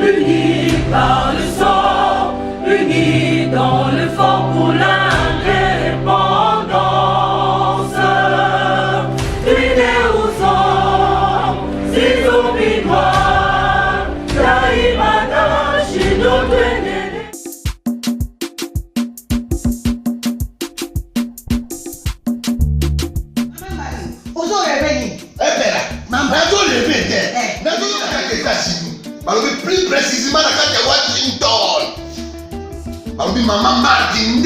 unis par le sang, unis dans le fort pour l'indépendance. Unis aux hommes, si oublie noirs, Taïmada, Chido, plus précisément dans Washington. Maman Martin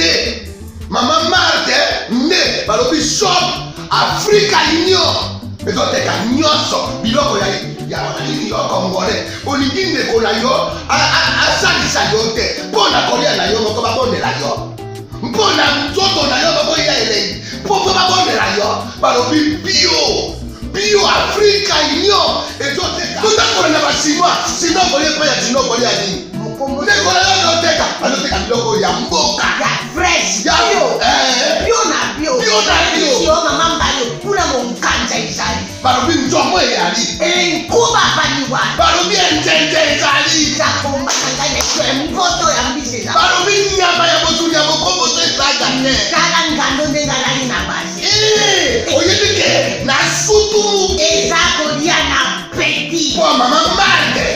Maman Martin shop Africa Union. Mais donc t'es qu'à nyonso biloko ya nini yo congolais. Olingi ndeko na yo asalisa yo te. Mpona kolia na yo moko babondela yo. Mpona nzoto na yo moko ya elei. Mpo babondela yo balobi bio Africa Union. Et donc t'es qu'à tout na basima sino kolia pa ya sino kolia nini. Ndeko na yo teka aloteka biloko ya mboka ya fresh ya bio na bio mama mbalo kuna monkanja izali balobi nzomo eyali enkuba baliwa balobi enjenje ezali zakomba kangane mpoto ya mbiseza balobi nyama ya botu ya bokombo to ezaga te kala ngando ndengalali na basi oyebike na sutu ezakolia na petit po mama mbande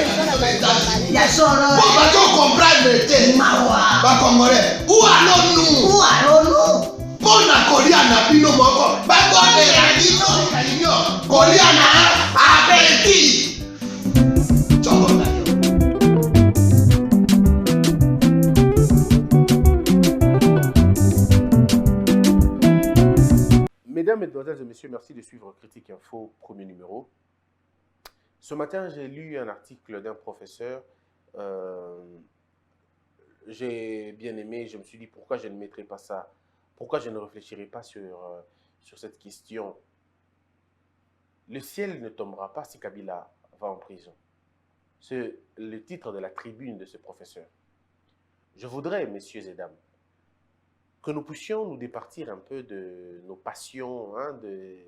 ya soro po bato comprendre te mawa bakongolais ou allons-nous Pona kolia na bino moko bakondela bino kalinyo kolia na abeti chokona yo. Mesdames, Mesdemoiselles et Messieurs, merci de suivre Critique Info, premier numéro. Ce matin, j'ai lu un article d'un professeur. J'ai bien aimé, je me suis dit pourquoi je ne mettrai pas ça. Pourquoi je ne réfléchirai pas sur cette question? Le ciel ne tombera pas si Kabila va en prison. C'est le titre de la tribune de ce professeur. Je voudrais, messieurs et dames, que nous puissions nous départir un peu de nos passions, de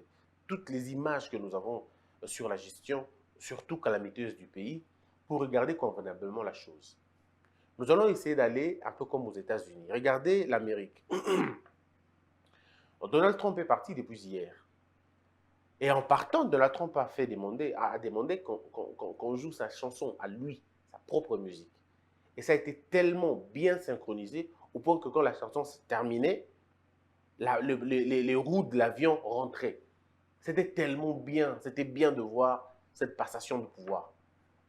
toutes les images que nous avons sur la gestion, surtout calamiteuse du pays, pour regarder convenablement la chose. Nous allons essayer d'aller un peu comme aux États-Unis. Regardez l'Amérique. Donald Trump est parti depuis hier. Et en partant, Donald Trump a demandé qu'on joue sa chanson à lui, sa propre musique. Et ça a été tellement bien synchronisé au point que quand la chanson s'est terminée, les roues de l'avion rentraient. C'était tellement bien, c'était bien de voir cette passation de pouvoir.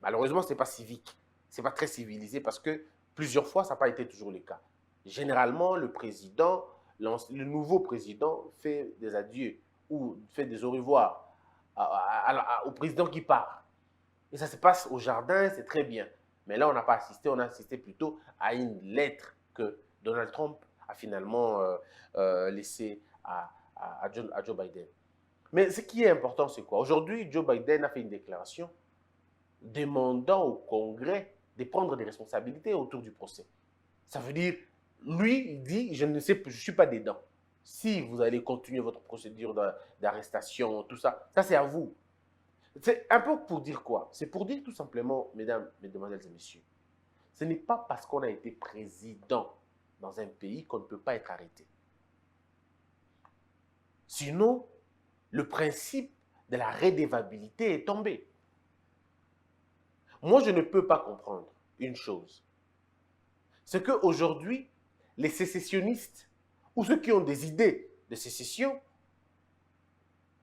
Malheureusement, ce n'est pas civique, ce n'est pas très civilisé parce que plusieurs fois, ça n'a pas été toujours le cas. Généralement, le nouveau président fait des adieux ou fait des au revoir au président qui part. Et ça se passe au jardin, c'est très bien. Mais là, on n'a pas assisté, on a assisté plutôt à une lettre que Donald Trump a finalement laissée à Joe Biden. Mais ce qui est important, c'est quoi? Aujourd'hui, Joe Biden a fait une déclaration demandant au Congrès de prendre des responsabilités autour du procès. Ça veut dire, lui, il dit, je ne suis pas dedans. Si vous allez continuer votre procédure d'arrestation, tout ça, ça c'est à vous. C'est un peu pour dire quoi? C'est pour dire tout simplement, mesdames, mesdemoiselles et messieurs, ce n'est pas parce qu'on a été président dans un pays qu'on ne peut pas être arrêté. Sinon, le principe de la redevabilité est tombé. Moi, je ne peux pas comprendre une chose. C'est qu'aujourd'hui, les sécessionnistes ou ceux qui ont des idées de sécession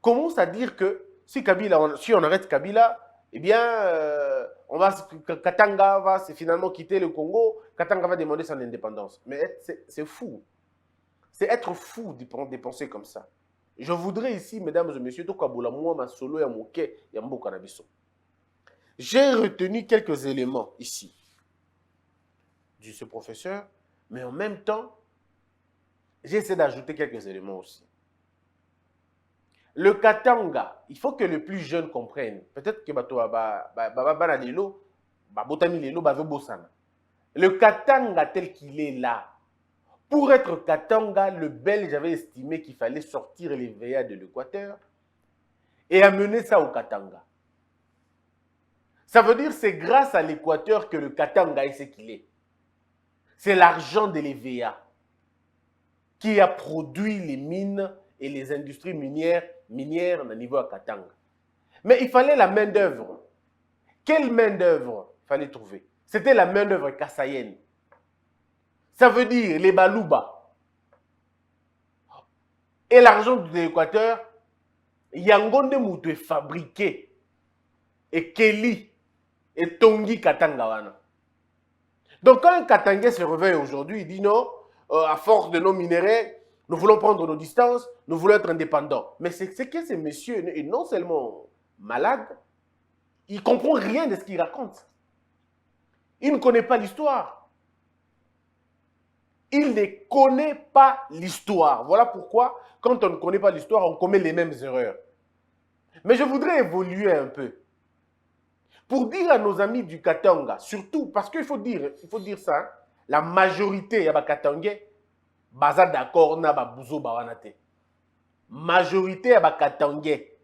commencent à dire que si on arrête Kabila, eh bien, Katanga va finalement quitter le Congo, Katanga va demander son indépendance. Mais c'est fou. C'est être fou de penser comme ça. Je voudrais ici, mesdames et messieurs, j'ai retenu quelques éléments ici de ce professeur, mais en même temps, j'ai essayé d'ajouter quelques éléments aussi. Le Katanga, il faut que les plus jeunes comprennent. Peut-être que le Katanga tel qu'il est là, pour être Katanga, le Belge avait estimé qu'il fallait sortir les VA de l'Équateur et amener ça au Katanga. Ça veut dire que c'est grâce à l'Équateur que le Katanga est ce qu'il est. C'est l'argent de l'EVA qui a produit les mines et les industries minières au niveau à Katanga. Mais il fallait la main-d'œuvre. Quelle main-d'œuvre fallait trouver? C'était la main-d'œuvre kassaïenne. Ça veut dire les balouba. Et l'argent de l'Équateur, Yangonde Moutou est fabriqué. Et Kelly et Tongi Katanga wana. Donc quand un Katangais se réveille aujourd'hui, il dit non, à force de nos minéraux, nous voulons prendre nos distances, nous voulons être indépendants. Mais c'est que ces messieurs est non seulement malade, il ne comprend rien de ce qu'il raconte. Il ne connaît pas l'histoire. Il ne connaît pas l'histoire. Voilà pourquoi, quand on ne connaît pas l'histoire, on commet les mêmes erreurs. Mais je voudrais évoluer un peu. Pour dire à nos amis du Katanga, surtout, parce qu'il faut dire ça, hein, la majorité ya Katangais, baza d'accord na ba buzo bawanate. Majorité ya Katangais,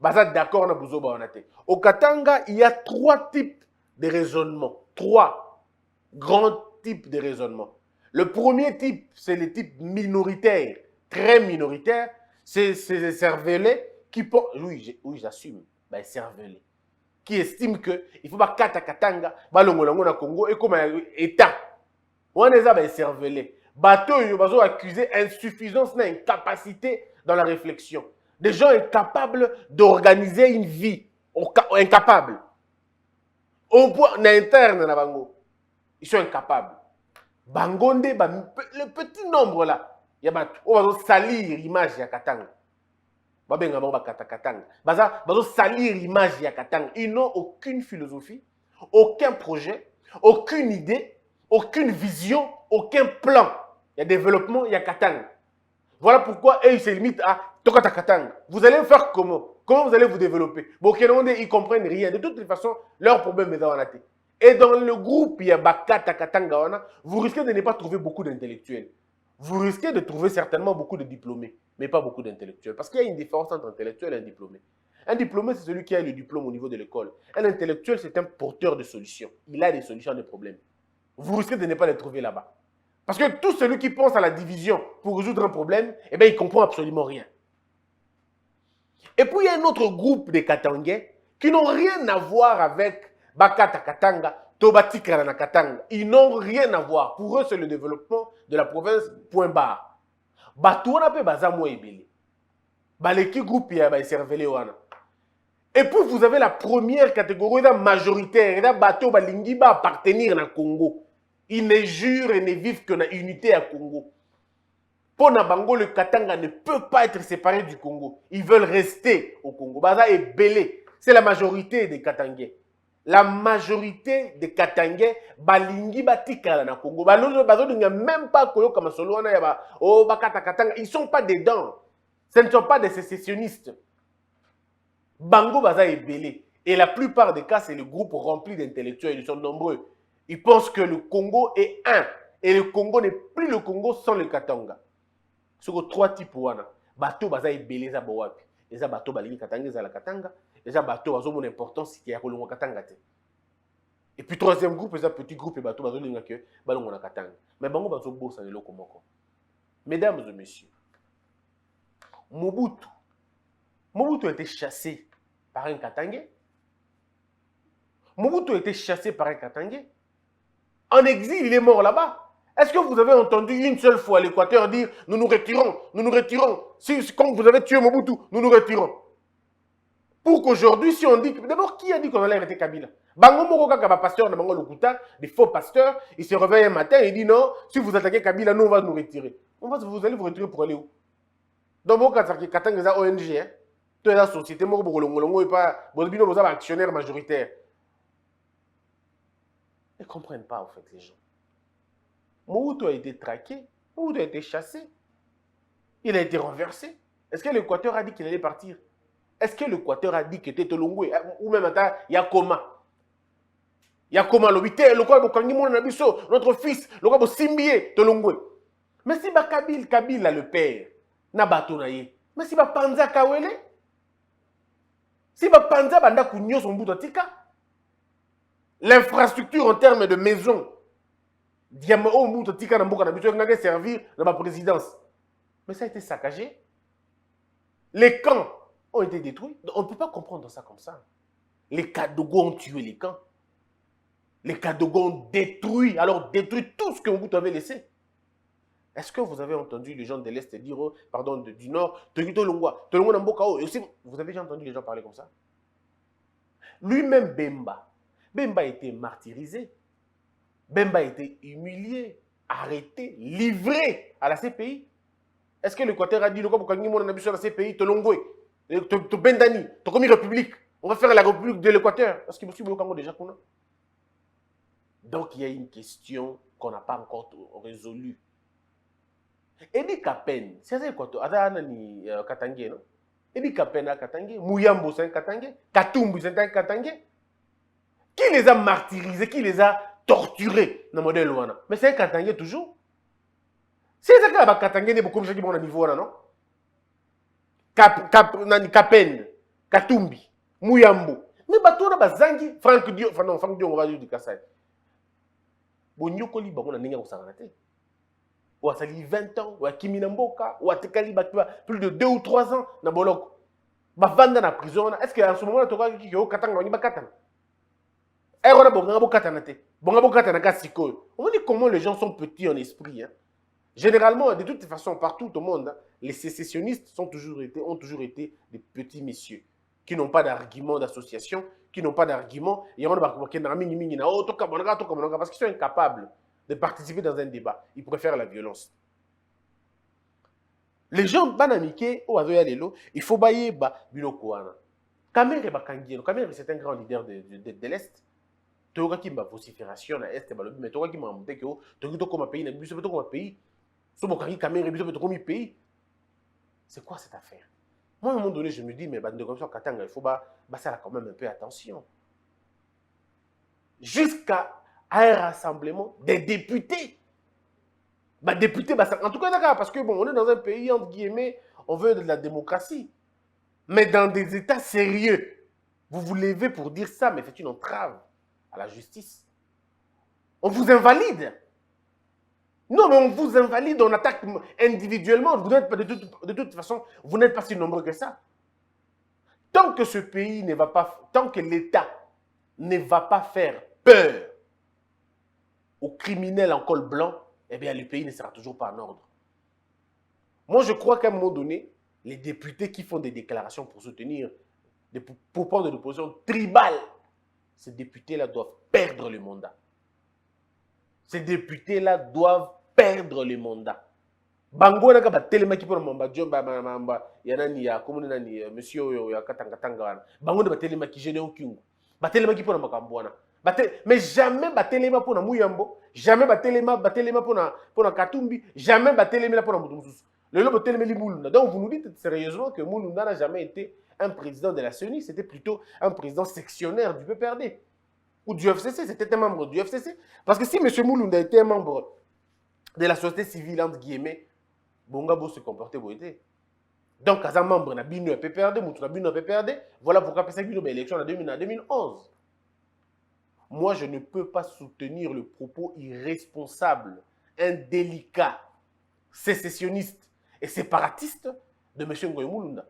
baza d'accord na buzo bawanate. Au Katanga, il y a 3 types de raisonnement. 3 grands types de raisonnement. Le premier type, c'est le type minoritaire, très minoritaire. C'est les cervelets qui pensent, oui j'assume, ben cervelets, qui estiment que il faut pas kata Katanga, balongolongo na Congo et comme État. On est là, ben cervelets. Bateau, ils vont accuser insuffisance, incapacité dans la réflexion. Des gens incapables d'organiser une vie, incapables. Au point interne na bango, ils sont incapables. Bangonde, le petit nombre là, il y a on va salir l'image de Katanga. Salir l'image de Katanga. Ils n'ont aucune philosophie, aucun projet, aucune idée, aucune vision, aucun plan. Il y a développement, il y a Katanga. Voilà pourquoi eux, ils se limitent à Tokata Katanga. Vous allez faire comment? Comment vous allez vous développer? Bon, ils ne comprennent rien. De toute façon, leur problème est dans la tête. Et dans le groupe, il y a Bakata Katanga, vous risquez de ne pas trouver beaucoup d'intellectuels. Vous risquez de trouver certainement beaucoup de diplômés, mais pas beaucoup d'intellectuels. Parce qu'il y a une différence entre intellectuel et un diplômé. Un diplômé, c'est celui qui a le diplôme au niveau de l'école. Un intellectuel, c'est un porteur de solutions. Il a des solutions à des problèmes. Vous risquez de ne pas les trouver là-bas. Parce que tout celui qui pense à la division pour résoudre un problème, eh bien, il ne comprend absolument rien. Et puis, il y a un autre groupe de Katangais qui n'ont rien à voir avec Bakata Katanga, Tobatika na Katanga. Ils n'ont rien à voir. Pour eux, c'est le développement de la province, point barre. Batouana pe bazamo ebele. Baleki groupe ya ba cervelé wana. Et puis, vous avez la première catégorie majoritaire. Et bateau balingi ba appartenir na Congo. Ils ne jurent et ne vivent que dans l'unité à Congo. Pour Nabango, le Katanga ne peut pas être séparé du Congo. Ils veulent rester au Congo. Baza est belé. C'est la majorité des Katangais. La majorité des Katangais, balingi batika na Congo. Bazo n'a même pas koyo comme solo na yaba. Oh bakata Katanga, ils sont pas dedans. Ce ne sont pas des sécessionnistes. Bango baza est belé. Et la plupart des cas, c'est le groupe rempli d'intellectuels. Ils sont nombreux. Ils pensent que le Congo est un. Et le Congo n'est plus le Congo sans le Katanga. Sur 3 types wana. Bateau baza est belé za boapi. Et ça bateau balingi Katanga za la Katanga. Et ça bateau bazo mon importance qui a kolongo Katanga te. Et puis 3e groupe, ça petit groupe et bateau bazo linga que balongo na Katanga. Mais bango bazo bossa le lokomoko. Mesdames et messieurs, Mobutu a été chassé par un Katangais. Mobutu a été chassé par un Katangais. En exil, il est mort là-bas. Est-ce que vous avez entendu une seule fois l'Équateur dire « Nous nous retirons, nous nous retirons. Si, comme vous avez tué Mobutu, nous nous retirons. » Pour qu'aujourd'hui, si on dit... D'abord, qui a dit qu'on allait arrêter Kabila? Bango Moko Kaka, pasteur de Bango Lokuta, des faux pasteurs, il se réveille un matin et il dit « Non, si vous attaquez Kabila, nous, on va nous retirer. » Vous allez vous retirer pour aller où? Donc, vous avez Katanga ONG, hein? Toute la société, vous avez un actionnaire majoritaire. Ils ne comprennent pas, en fait, les gens. Mobutu a été traqué, Mobutu a été chassé, il a été renversé. Est-ce que l'Équateur a dit qu'il allait partir? Est-ce que l'Équateur a dit qu'il était Tolongwe? Ou même à Yakoma? Yakoma, notre fils, le Simbié, Tolongwe. Mais si Kabila le père, Nabatonaye, mais si Panza Kawele, si Panza Banda Kunyo son bout tika, L'infrastructure en termes de maisons, servir dans ma présidence. Mais ça a été saccagé. Les camps ont été détruits. On ne peut pas comprendre ça comme ça. Les Kadogo ont tué les camps. Les Kadogo ont détruit, alors détruit tout ce que vous avez laissé. Est-ce que vous avez entendu les gens de l'Est dire, pardon, du Nord, et aussi, vous avez déjà entendu les gens parler comme ça? Lui-même, Bemba a été martyrisé. Bemba a été humilié, arrêté, livré à la CPI. Est-ce que l'Équateur a dit, on a la CPI, te Bendani, te commis république, on va faire la république de l'Équateur? Est-ce qu'il est possible déjà qu'on a? Donc, il y a une question qu'on n'a pas encore résolue. Edi Kapen, c'est ça quoi? Adani Katangé, non? Edi Kapen a Katangé, Mouyambo c'est un Katangé, Katumbu c'est un Katangé. Qui les a martyrisés, qui les a torturés dans le modèle Luana? Mais c'est un Katangé toujours. C'est ça que la Katangé n'est beaucoup plus de niveau, non? Kapen, Katumbi, Mouyambo. Mais bateau na bazangi, Franck Dio, enfin non, Franck Dio, on va dire du Kassai. Bonyokoli bango na ninga kosanganate. Ou a sali 20 ans, ou a Kimina Mboka, ou a Tekali plus de 2 ou 3 ans dans Boloko. Bavanda na prison. Est-ce qu'en ce moment, tu as dit que tu as dit que on dit comment les gens sont petits en esprit. Hein. Généralement, de toute façon, partout au monde, hein, les sécessionnistes ont toujours été des petits messieurs qui n'ont pas d'argument d'association, qui n'ont pas d'argument, parce qu'ils sont incapables de participer dans un débat. Ils préfèrent la violence. Les gens, banamiké, il faut bailler Binokouana. Kamere c'est un grand leader de l'Est. Toga qui m'a vocifération à l'Est, mais Toga qui m'a montré que Toga comme un pays, n'a pas comme un pays. Sobokari Kamere, comme un pays. C'est quoi cette affaire? Moi, à un moment donné, je me dis, mais de comme ça, Katanga, il faut ça quand même un peu attention. Jusqu'à un rassemblement des députés. Députés, en tout cas, d'accord, parce que bon, on est dans un pays, entre guillemets, on veut de la démocratie. Mais dans des États sérieux, vous vous levez pour dire ça, mais c'est une entrave à la justice. On vous invalide. Non, mais on vous invalide, on attaque individuellement. Vous n'êtes pas de toute façon, vous n'êtes pas si nombreux que ça. Tant que ce pays ne va pas, tant que l'État ne va pas faire peur aux criminels en col blanc, eh bien, le pays ne sera toujours pas en ordre. Moi, je crois qu'à un moment donné, les députés qui font des déclarations pour soutenir, pour prendre de l'opposition tribale, ces députés-là doivent perdre le mandat. Ces députés-là doivent perdre le mandat. Bango naka batelema ki pona mamba jomba yanani ya komuna ni monsieur ya katanga wana. Bango batelema ki gêné okungu. Batelema ki pona makambwana. Mais jamais batelema pona Mouyambo, jamais batelema pona Katumbi, jamais batelema pona Mutususu. Le lobo batelema li Mulunda. Donc vous nous dites sérieusement que Mulunda n'a jamais été un président de la CENI, c'était plutôt un président sectionnaire du PPRD ou du FCC, c'était un membre du FCC. Parce que si M. Mulunda était un membre de la société civile, entre guillemets, Bongabo se comportait pour être. Donc, as un membre de la PPRD, Moutou na PPRD, voilà pourquoi il y a eu l'élection en 2011. Moi, je ne peux pas soutenir le propos irresponsable, indélicat, sécessionniste et séparatiste de M. Ngoye Mulunda.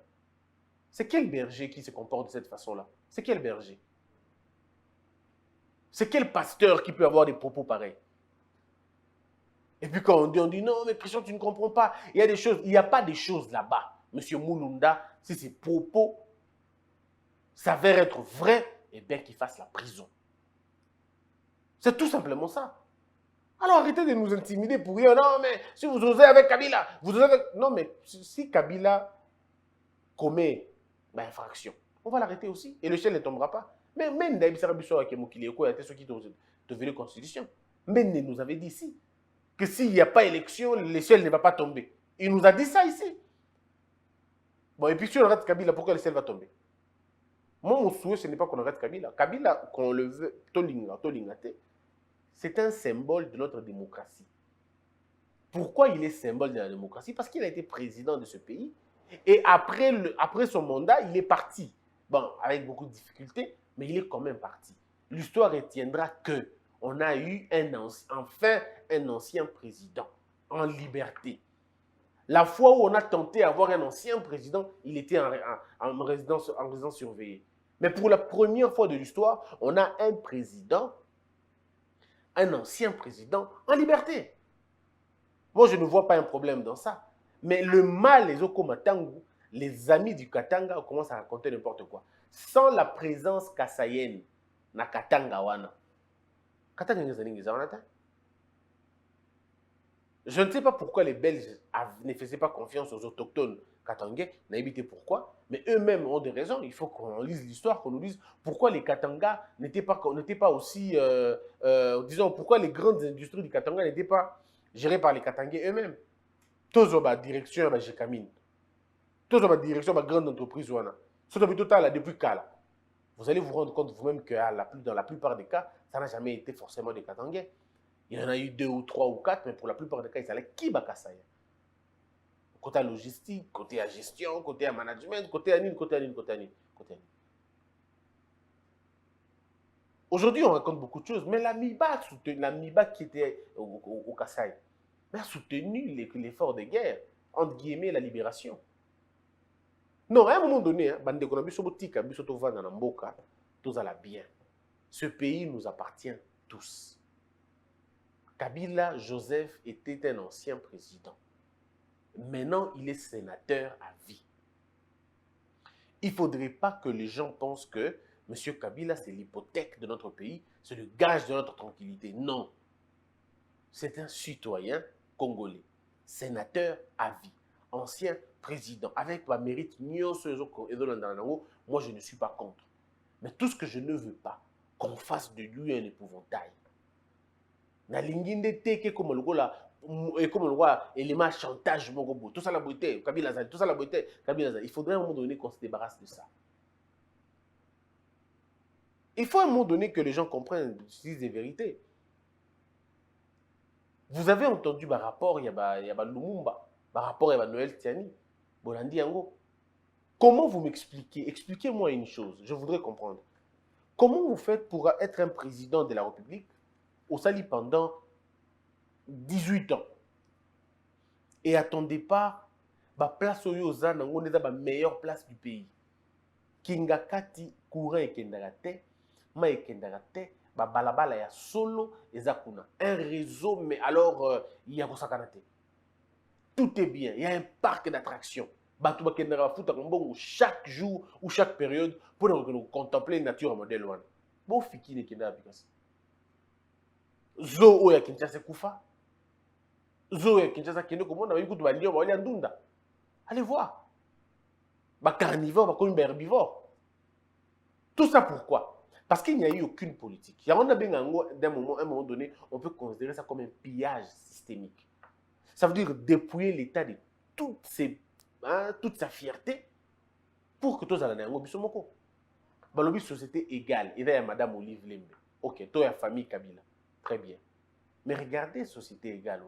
C'est quel berger qui se comporte de cette façon-là? C'est quel berger? C'est quel pasteur qui peut avoir des propos pareils? Et puis quand on dit non, mais Christian, tu ne comprends pas. Il y a des choses, il n'y a pas des choses là-bas. Monsieur Mulunda, si ses propos s'avèrent être vrais, eh bien qu'il fasse la prison. C'est tout simplement ça. Alors arrêtez de nous intimider pour dire non, mais si vous osez avec Kabila, vous osez avec... Non, mais si Kabila commet infraction, on va l'arrêter aussi. Et le ciel ne tombera pas. Mais même Daïb Sarabiso avec Mokileko, il y a ceux qui te veulent la constitution. Mais il nous avait dit ici que s'il n'y a pas élection, le ciel ne va pas tomber. Il nous a dit ça ici. Bon, et puis si on arrête Kabila, pourquoi le ciel va tomber? Moi, mon souhait, ce n'est pas qu'on arrête Kabila. Kabila, qu'on le veut, Tolingate, c'est un symbole de notre démocratie. Pourquoi il est symbole de la démocratie? Parce qu'il a été président de ce pays. Et après son mandat, il est parti. Bon, avec beaucoup de difficultés, mais il est quand même parti. l'histoire retiendra que on a eu enfin un ancien président en liberté. La fois où on a tenté d'avoir un ancien président, il était en résidence surveillée. Mais pour la première fois de l'histoire, on a un président, un ancien président en liberté. Moi, je ne vois pas un problème dans ça. Mais le mal, les Okomatangu, les amis du Katanga commencent à raconter n'importe quoi. Sans la présence kassaïenne, na Katanga wana. Katanga je ne sais pas pourquoi les Belges ne faisaient pas confiance aux autochtones katangais, n'a évité pourquoi, mais eux-mêmes ont des raisons. Il faut qu'on lise l'histoire, qu'on nous dise pourquoi les Katanga n'étaient pas aussi, disons, pourquoi les grandes industries du Katanga n'étaient pas gérées par les Katangais eux-mêmes. Tous ont direction à Jekamine. Tous ont direction à grande entreprise. Depuis Kala. Vous allez vous rendre compte vous-même que dans la plupart des cas, ça n'a jamais été forcément des Katangais. Il y en a eu 2 ou 3 ou 4, mais pour la plupart des cas, ils allaient qui Bakasaya. Côté à logistique, côté à gestion, côté à management, côté à Nîmes. Aujourd'hui, on raconte beaucoup de choses, mais la MIBA qui était au Kasaï, a soutenu l'effort de guerre, entre guillemets, la libération. Non, à un moment donné, ce pays nous appartient tous. Kabila Joseph était un ancien président. Maintenant, il est sénateur à vie. Il ne faudrait pas que les gens pensent que M. Kabila, c'est l'hypothèque de notre pays, c'est le gage de notre tranquillité. Non. C'est un citoyen congolais, sénateur à vie, ancien président, avec ma mérite, moi je ne suis pas contre. Mais tout ce que je ne veux pas, qu'on fasse de lui un épouvantail. Comme le roi, élément chantage, tout ça la beauté, Kabila, tout ça la beauté, Kabila. Il faudrait à un moment donné qu'on se débarrasse de ça. Il faut à un moment donné que les gens comprennent, disent des vérités. Vous avez entendu par rapport, il y a Lumumba, par rapport à Noël Tiani, Bolandi Yango. Comment vous m'expliquez? Expliquez-moi une chose, je voudrais comprendre. Comment vous faites pour être un président de la République au Sali pendant 18 ans? Et à ton départ, la place où vous êtes la meilleure place du pays. Kingakati courant et kendagate, ma et kendagate, balabala ya solo et zakuna. Un réseau, mais alors il y a Kosakanate. Tout est bien, il y a un parc d'attractions. Chaque jour ou chaque période pour nous contempler la nature modèle. Bon, fiki ne kenda application. Zo oya Kinshasa kufa. Zo oya Kinshasa kende komona ba kutu ba lion ba ndunda. Allez voir. Ba carnivore, ba comme herbivore. Tout ça pourquoi? Parce qu'il n'y a eu aucune politique. Il y a un moment donné, on peut considérer ça comme un pillage systémique. Ça veut dire dépouiller l'État de toute sa fierté pour que tous allez en Obisomoko. Balobi société égale. Il y a Madame Olive Lembe. Ok, toi et famille Kabila. Très bien. Mais regardez société égale.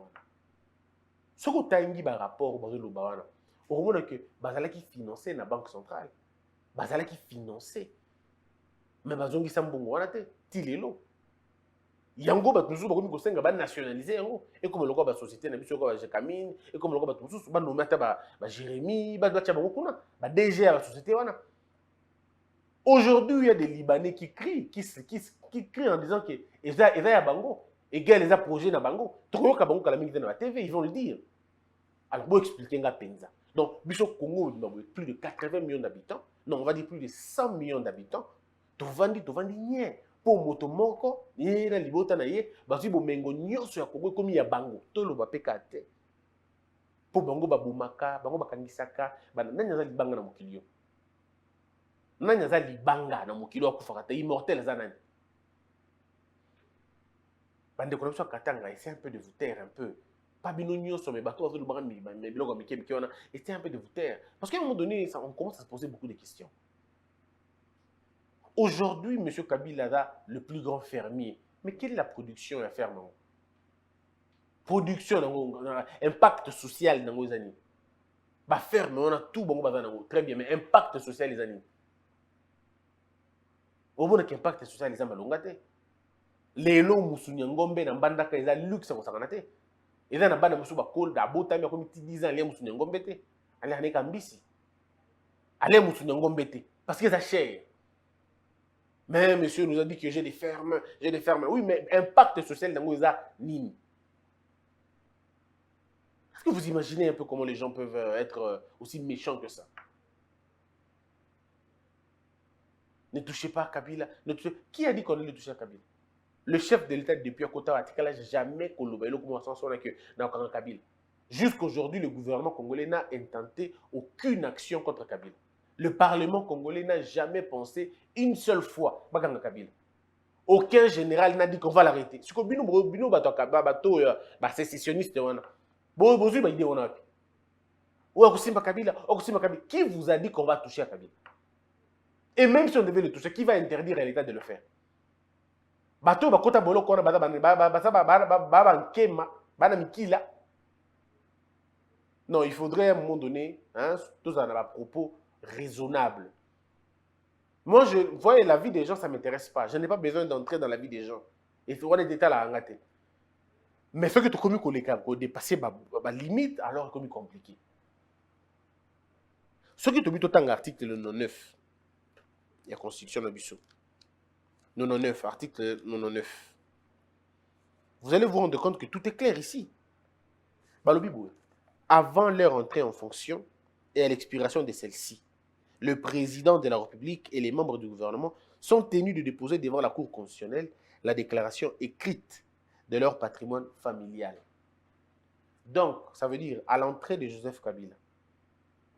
Ce que tu as dit par rapport au Bawana, au moment que Bazala qui finançait la Banque centrale, Bazala qui finançait. Mais Bazongi Sambongo, on a été Tilelo. Yango ba toujours ba ko senga ba nationaliser yango et comme le ba société na biso ko ba Jekamine et comme le ba tous ba nommer ta ba Jérémy ba tia bango kuna ba DG la société wana. Aujourd'hui il y a des Libanais qui crient en disant que eza ya bango et gars les a projet na bango trop ka bango kala mingi na la TV ils vont le dire. Alors pour expliquer nga penza. Donc biso Congo plus de 80 millions d'habitants, non on va dire plus de 100 millions d'habitants. Tovandi nie pour moto moko ni na libota na ye bazi bomengo nyonso ya Congo komi ya bango tolo ba pekate pour bango babumaka bango bakangisaka nani za libanga na mokilio nani za libanga na mokilio akufaka te immortel za nani bande ko biso katanga essaie un peu de vous taire un peu pas bino nyonso mais bato azo lubanga mais biloko mikemi wana essaie un peu de vous taire parce qu'à un moment donné on commence à se poser beaucoup de questions. Aujourd'hui, M. Kabila a le plus grand fermier. Mais quelle est la production à faire? Production, impact social dans les années. Bah ferme, on a tout bon très bien, mais impact social les années. Au moins, l'impact social, les hommes l'ont gâté. Les lots moussounia ngombe na mbandaka eza luxe ko sakana te. Eza na bana musu ba kol da bota mi akomi 10 ans les moussounia ngombe te. Allez ané kambisi. Allez moussounia ngombe te parce que ça cher. Mais monsieur nous a dit que j'ai des fermes, j'ai des fermes. Oui, mais impact social dans eza nini. Est-ce que vous imaginez un peu comment les gens peuvent être aussi méchants que ça? Ne touchez pas à Kabila. Qui a dit qu'on allait toucher à Kabila? Le chef de l'État depuis Akota Atikala n'a jamais colombé dans Kabila. Jusqu'aujourd'hui, le gouvernement congolais n'a intenté aucune action contre Kabila. Le Parlement congolais n'a jamais pensé une seule fois à Kabila. Aucun général n'a dit qu'on va l'arrêter. Ce que Bino Bato, sécessionniste, qui vous a dit qu'on va toucher à Kabila? Et même si on devait le toucher, qui va interdire à l'État de le faire? Bato bakota bolo kona non, il faudrait à un moment donné, hein, tous en avoir propos raisonnables. Moi, je voyez la vie des gens, ça ne m'intéresse pas. Je n'ai pas besoin d'entrer dans la vie des gens. Il faut des détails à engager. Mais ce que tu commis qu'on dépasser ma limite, alors c'est compliqué. Ce que tu as vu tout en article 99, il y a Constitution de Bissau. 99, article 99. Vous allez vous rendre compte que tout est clair ici. Balobibou, avant leur entrée en fonction et à l'expiration de celle-ci, le président de la République et les membres du gouvernement sont tenus de déposer devant la Cour constitutionnelle la déclaration écrite de leur patrimoine familial. Donc, ça veut dire, à l'entrée de Joseph Kabila,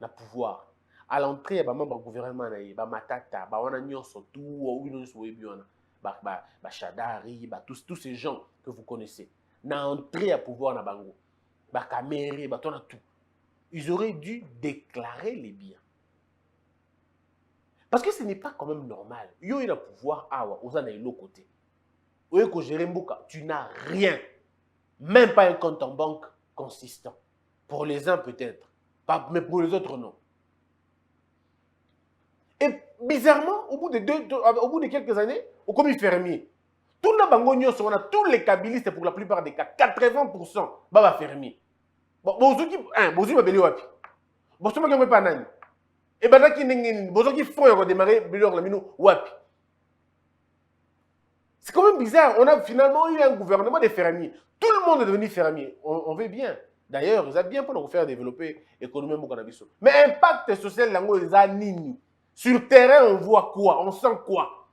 le pouvoir, à l'entrée, il y a membre du gouvernement, il y a Matata, Chadari, tous ces gens que vous connaissez. Na entrée à pouvoir na bango, Kamere, tout. Ils auraient dû déclarer les biens. Parce que ce n'est pas quand même normal. Yo il a pouvoir awa, aux de l'autre côté. Oye ko gérer mboka, tu n'as rien. Même pas un compte en banque consistant. Pour les uns peut-être, mais pour les autres non. Et bizarrement, au bout de quelques années, au commis fermier, tous les kabilistes, pour la plupart des cas, 80%, baba fermier. Bon, bozu babeli wapi. Bozu ma pas nani. Et ben qui bozu qui font redémarrer bilor la mino wapi. C'est quand même bizarre. On a finalement eu un gouvernement des fermiers. Tout le monde est devenu fermier. On veut bien. D'ailleurs, ils ont bien pour nous faire développer l'économie au cannabis. Mais impact social, ils ont nini. Sur terrain, on voit quoi? On sent quoi?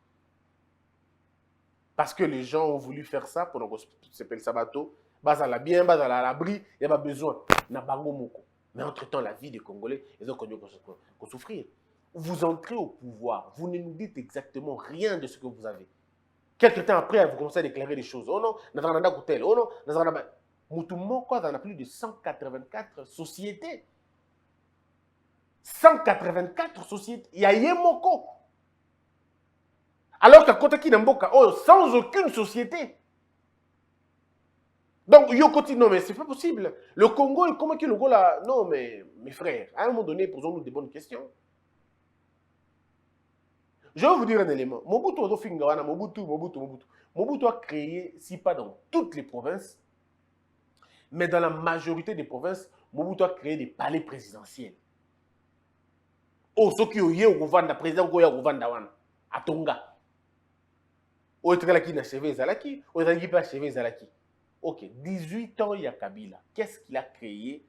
Parce que les gens ont voulu faire ça pour nous s'appelle Sabato. Bazala bien, bazala l'abri, il n'y a pas besoin. Na bango moko. Mais entre-temps, la vie des Congolais, ils ont connu qu'on souffrir. Vous entrez au pouvoir, vous ne nous dites exactement rien de ce que vous avez. Quelque temps après, vous commencez à déclarer des choses. Oh non, nous avons un hôtel. Oh non, nous avons un... Moutoumoko, on a plus de 184 sociétés. 184 sociétés. Il y a Yemoko. Alors qu'à côté qui n'emboka, sans aucune société. Donc, Yokoti, non, mais c'est pas possible. Le Congo, comment que le Congo là? Non, mais mes frères, à un moment donné, posons-nous des bonnes questions. Je vais vous dire un élément. Mobutu a créé, si pas dans toutes les provinces, mais dans la majorité des provinces, Mobutu a créé des palais présidentiels. Oh, ceux qui ont eu au gouvernement, président qui a au gouvernement, à Tonga. Oh, il y a qui n'a chevé Zalaki, oh, il y a qui n'a chevé Zalaki. Ok, 18 ans, il y a Kabila. Qu'est-ce qu'il a créé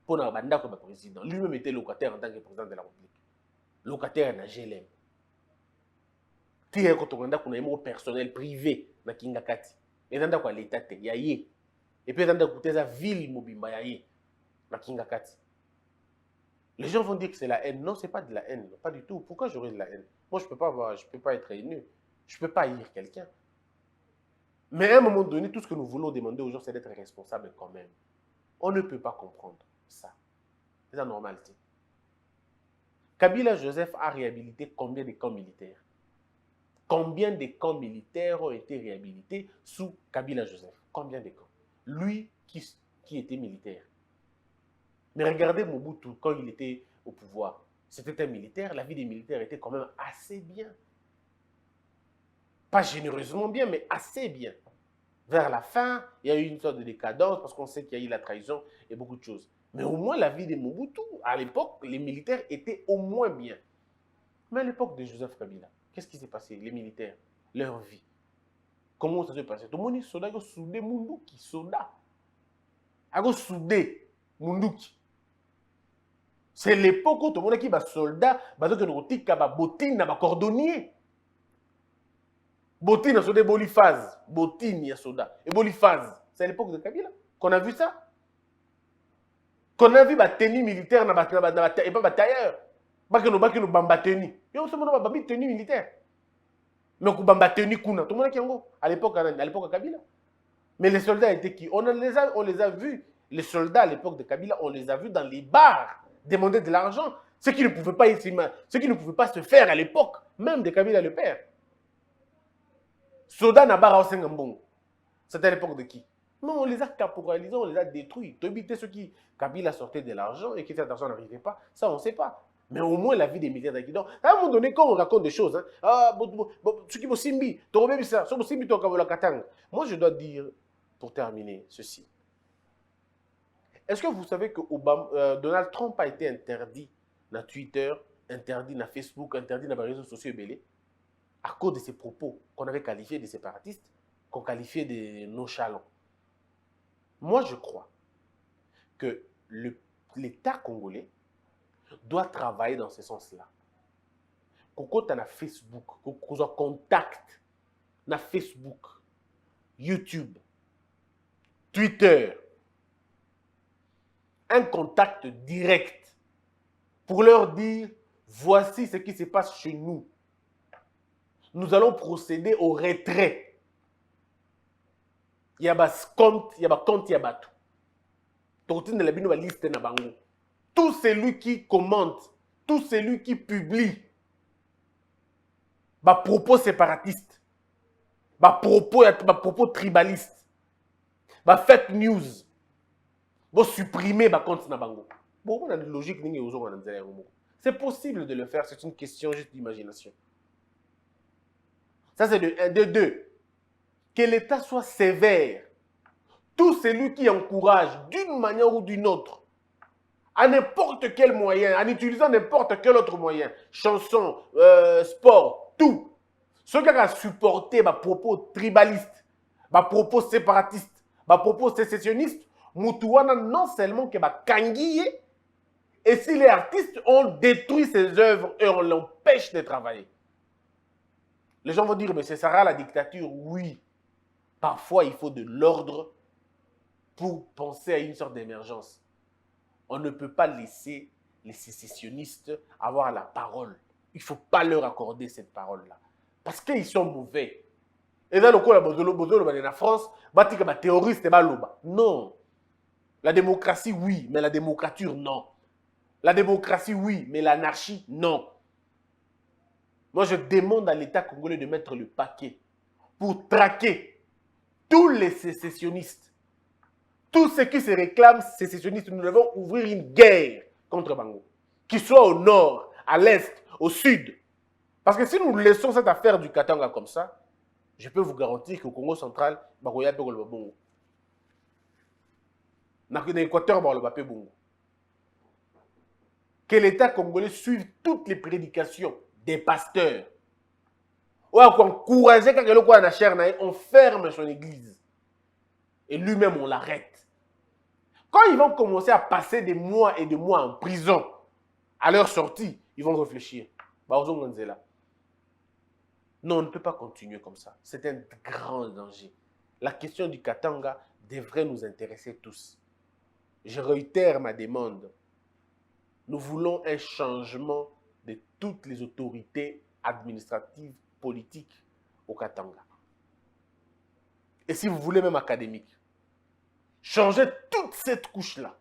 pour la banda comme président? Lui-même était locataire en tant que président de la République. Locataire dans GLM. Il y a un personnel privé dans Kingakati. Et dans l'État, il y a et puis dans la ville Mobimba, il y a Kingakati. Les gens vont dire que c'est la haine. Non, ce n'est pas de la haine. Pas du tout. Pourquoi j'aurais de la haine? Moi, je ne peux pas être haineux. Je ne peux pas haïr quelqu'un. Mais à un moment donné, tout ce que nous voulons demander aux gens, c'est d'être responsables quand même. On ne peut pas comprendre ça. C'est la normalité. Kabila Joseph a réhabilité combien de camps militaires? Combien de camps militaires ont été réhabilités sous Kabila Joseph? Combien de camps? Lui qui était militaire. Mais regardez Mobutu quand il était au pouvoir. C'était un militaire, la vie des militaires était quand même assez bien. Pas généreusement bien, mais assez bien. Vers la fin, il y a eu une sorte de décadence parce qu'on sait qu'il y a eu la trahison et beaucoup de choses. Mais au moins, la vie de Mobutu, à l'époque, les militaires étaient au moins bien. Mais à l'époque de Joseph Kabila, qu'est-ce qui s'est passé? Les militaires, leur vie. Comment ça s'est passé? Tout le monde est soldat, il a soudé Munduki, soldat. Il a soudé Munduki. C'est l'époque où tout le monde qui est soldat, il y a botine, il y a cordonnier. Botine a soudé Boliphase. Botine, il y a soldat. Et Boliphase, c'est à l'époque de Kabila qu'on a vu ça. Qu'on a vu la tenue militaire et pas tailleur. Pas que nous bamba tenue. Il y a aussi une tenue militaire. Mais qu'on bamba tenue kuna. Tout le monde qui est à l'époque de Kabila. Mais les soldats étaient qui? On les a vus. Les soldats à l'époque de Kabila, on les a vus dans les bars demander de l'argent. Ce qui ne pouvaient pas se faire à l'époque, même de Kabila le père. Soda n'a pas reçu un bon. C'était à l'époque de qui? Non, on les a caporalisés, on les a détruits. T'habitais ceux qui, Kabila sortait de l'argent et qui cet argent n'arrivait pas, ça on ne sait pas. Mais au moins la vie des militaires d'Akidon. À un moment donné, quand on raconte des choses, hein, ce qui est Simbi, moi je dois dire, pour terminer, ceci. Est-ce que vous savez que Donald Trump a été interdit dans Twitter, interdit dans Facebook, interdit dans les réseaux sociaux belés à cause de ses propos qu'on avait qualifiés de séparatistes, qu'on qualifiait de nonchalants? Moi, je crois que l'État congolais doit travailler dans ce sens-là. Quand tu as Facebook, quand tu as contact na Facebook, YouTube, Twitter, un contact direct pour leur dire voici ce qui se passe chez nous. Nous allons procéder au retrait. Il y a des comptes, il y a des comptes, il y a tout. Tout celui qui commente, tout celui qui publie, des propos séparatistes, des propos tribalistes, des fake news, vous supprimez les comptes na bango. Bon, on a une logique. C'est possible de le faire, c'est une question juste d'imagination. Ça, c'est de 1, de 2. Que l'État soit sévère. Tout celui qui encourage d'une manière ou d'une autre, à n'importe quel moyen, en utilisant n'importe quel autre moyen, chanson, sport, tout, ceux qui ont supporté les propos tribalistes, les propos séparatistes, les propos sécessionnistes, Moutouana non seulement que kangiye, et si les artistes ont détruit ses œuvres et on l'empêche de travailler. Les gens vont dire, mais ce sera la dictature. Oui, parfois il faut de l'ordre pour penser à une sorte d'émergence. On ne peut pas laisser les sécessionnistes avoir la parole. Il ne faut pas leur accorder cette parole-là. Parce qu'ils sont mauvais. Et dans le cas de la France, il y a des terroristes. Non. La démocratie, oui, mais la démocrature, non. La démocratie, oui, mais l'anarchie, non. Moi, je demande à l'État congolais de mettre le paquet pour traquer tous les sécessionnistes. Tous ceux qui se réclament sécessionnistes, nous devons ouvrir une guerre contre Bango. Qu'ils soient au nord, à l'est, au sud. Parce que si nous laissons cette affaire du Katanga comme ça, je peux vous garantir qu'au Congo central, Bakoya peut le Bongo. Dans l'Équateur, le papier Bongo. Que l'État congolais suive toutes les prédications des pasteurs. Ou encourager quelqu'un on ferme son église. Et lui-même, on l'arrête. Quand ils vont commencer à passer des mois et des mois en prison, à leur sortie, ils vont réfléchir. Non, on ne peut pas continuer comme ça. C'est un grand danger. La question du Katanga devrait nous intéresser tous. Je réitère ma demande. Nous voulons un changement de toutes les autorités administratives, politiques au Katanga. Et si vous voulez même académique, changez toute cette couche-là.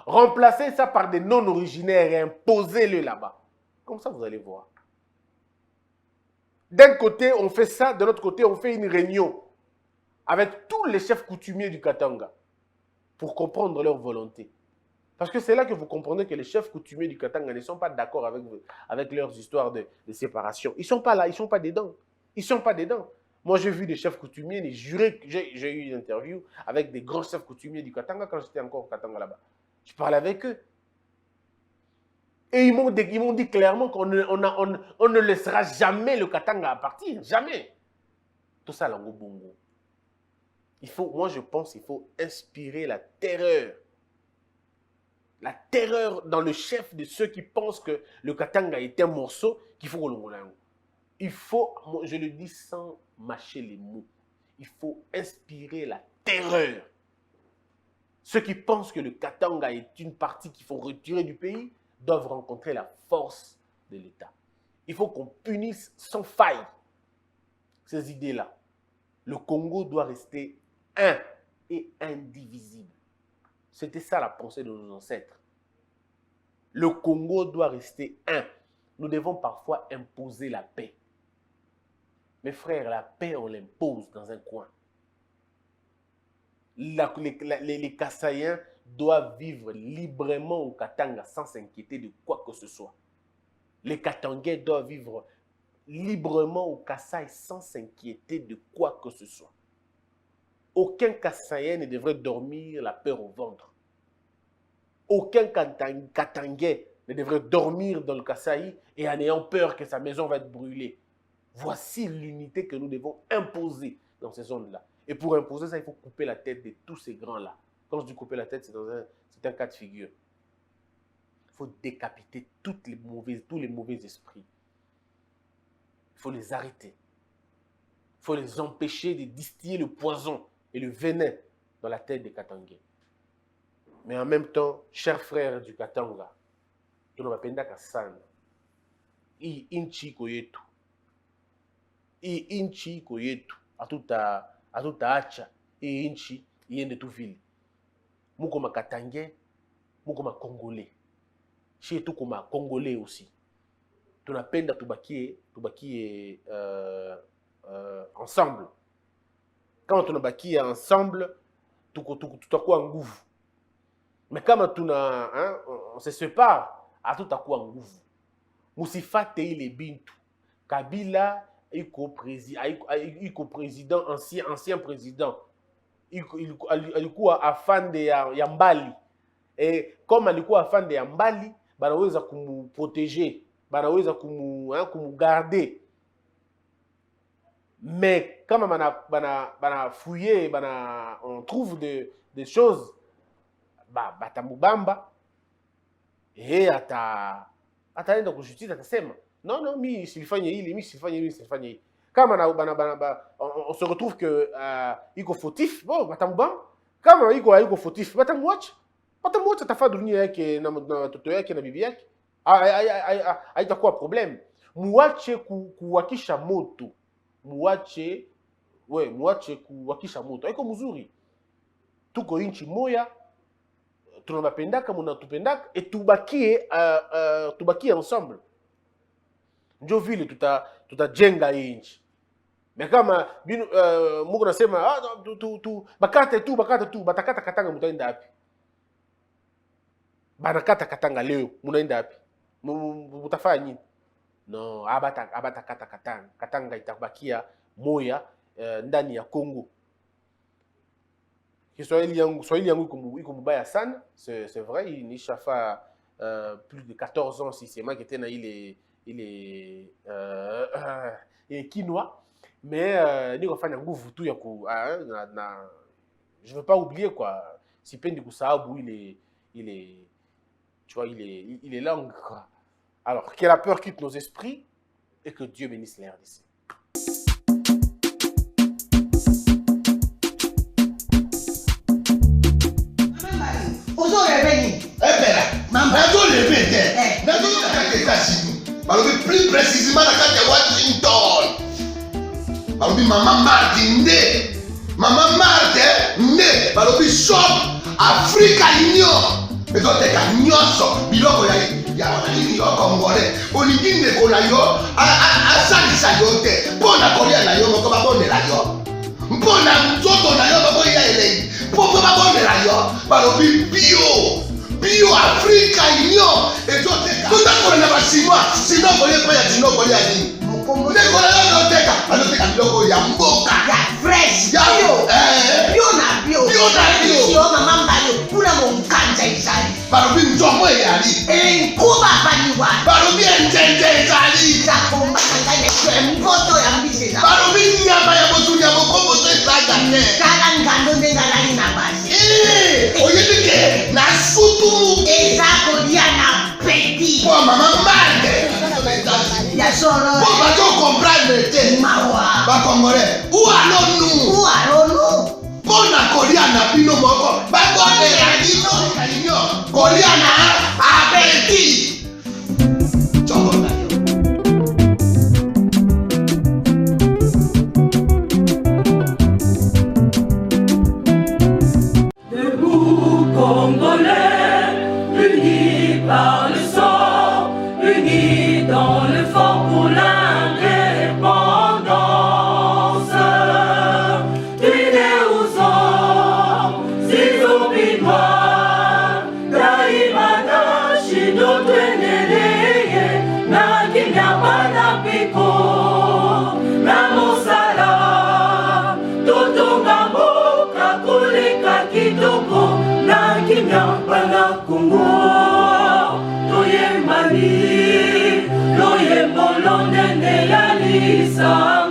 Remplacez ça par des non-originaires et imposez-le là-bas. Comme ça, vous allez voir. D'un côté, on fait ça. De l'autre côté, on fait une réunion avec tous les chefs coutumiers du Katanga pour comprendre leur volonté. Parce que c'est là que vous comprenez que les chefs coutumiers du Katanga ne sont pas d'accord avec leurs histoires de séparation. Ils ne sont pas là, ils ne sont pas dedans. Ils ne sont pas dedans. Moi, j'ai vu des chefs coutumiers, des jurés. J'ai eu une interview avec des grands chefs coutumiers du Katanga quand j'étais encore au Katanga là-bas. Je parlais avec eux. Et ils m'ont dit clairement qu'on ne laissera jamais le Katanga à partir. Jamais. Tout ça, l'ango bongo. Moi, je pense qu'il faut inspirer la terreur. La terreur dans le chef de ceux qui pensent que le Katanga est un morceau qu'il faut qu'on l'ango. Il faut, je le dis sans mâcher les mots, il faut inspirer la terreur. Ceux qui pensent que le Katanga est une partie qu'il faut retirer du pays doivent rencontrer la force de l'État. Il faut qu'on punisse sans faille ces idées-là. Le Congo doit rester un et indivisible. C'était ça la pensée de nos ancêtres. Le Congo doit rester un. Nous devons parfois imposer la paix. Mes frères, la paix, on l'impose dans un coin. Les Kassaïens doivent vivre librement au Katanga sans s'inquiéter de quoi que ce soit. Les Katangais doivent vivre librement au Kasaï sans s'inquiéter de quoi que ce soit. Aucun Kassaïen ne devrait dormir la peur au ventre. Aucun Katangais ne devrait dormir dans le Kasaï et en ayant peur que sa maison va être brûlée. Voici l'unité que nous devons imposer dans ces zones-là. Et pour imposer ça, il faut couper la tête de tous ces grands-là. Quand je dis couper la tête, c'est un cas de figure. Il faut décapiter tous les mauvais esprits. Il faut les arrêter. Il faut les empêcher de distiller le poison et le venin dans la tête des Katangais. Mais en même temps, chers frères du Katanga, tu ne vas pas dire sana. I inchi koyetu. I inchi koyetu. Atuta acha. I inchi yende tu vile. Muko ma Katangais, muko ma Congolais. Chez tout comme Congolais aussi. Tu n'as pas tubakie ensemble. Quand tu n'as ensemble, tu as quoi en gouv. Mais quand on se sépare, à tout à quoi en gouv. Moussifa Tei le Bintou. Kabila, il président, ancien président. Il alikuwa afande ya Mbali. Et comme alikuwa afande ya Mbali, banaweza kumuprotéger, banaweza kumugarder. Mais quand bana fouiller, on trouve des choses, batamubamba, et ataenda kujustice atasema non mi silifanye hili, mi silifanye hili. Kama on se retrouve que iko fautif, bon batamubamba. Kama iko fautif, batamwacha tafa dunia yake na watoto yake na bibi yake. Haitakuwa problem. Muache kuwakisha moto. Muache kuwakisha moto. Haiko mzuri. Tuko inchi moya, tunabapendaka, munatupendaka, et tubakie ensemble. Njo vile tutajenga inchi. Mais kama muko nasema bakate tu batakata Katanga mutaenda wapi? Banakata Katanga leo munaenda wapi? Mutafanya nini? No, abatakata Katanga. Katanga itabakia moya ndani ya Congo. Swahili yangu iko mbaya sana, c'est vrai, il nishafa plus de 14 ans si c'est moi qui était na il est quinoa, mais niko fanya nguvu tu ya je veux pas oublier quoi, sipendi kusahabu il est langue quoi. Alors que la peur quitte nos esprits et que Dieu bénisse les RDC. Plus précisément dans la Washington. Balobi Maman Marthe nde. Maman Marthe nde. Balobi shop Africa Union. Ezoteka nyonso biloko ya Congolais. Olingi ndeko na yo asalisa yo te. Mpona kolia na yo moko babondela yo. Mpona nzoto na yo baboya elei. Mpo babondela yo. Balobi bio Africa Union. Ezoteka. Tunda kona na basima. Sino kolia pa ya sino kolia ni. kombo ndeko na yo azoteka biloko ya mboka ya fresh Ya- bio eh. bio na bio Bio na bio. Sio mama mbali kuna monkanja ezali balobi nzomo eyali enkuba baliwa balobi enjenje ezali zakombaka ngai mpoto ya mbisi eza balobi nyama ya bosuni ya bokomboso ezaga te tala ngando nde nalali na basi oyebi ke na sutu eza kolia na peti mpo mama marke ya solo mpo bazokomprendre te mawa bakongolais ualonu uaronu mpo na kolia na bino moko bakondela bino kalinyo kolia na apeti congo na yo Debout Congolais, unis par le sang, unis dans l'effort pour l'indépendance. Unis aux hommes, si opinois, daimana shindo tweneleye, na kinyapana piko, na mosala, totonga mboka koleka kitoko, na kinyapana Kongo, toyembani, loyembo lonene ya lisanga.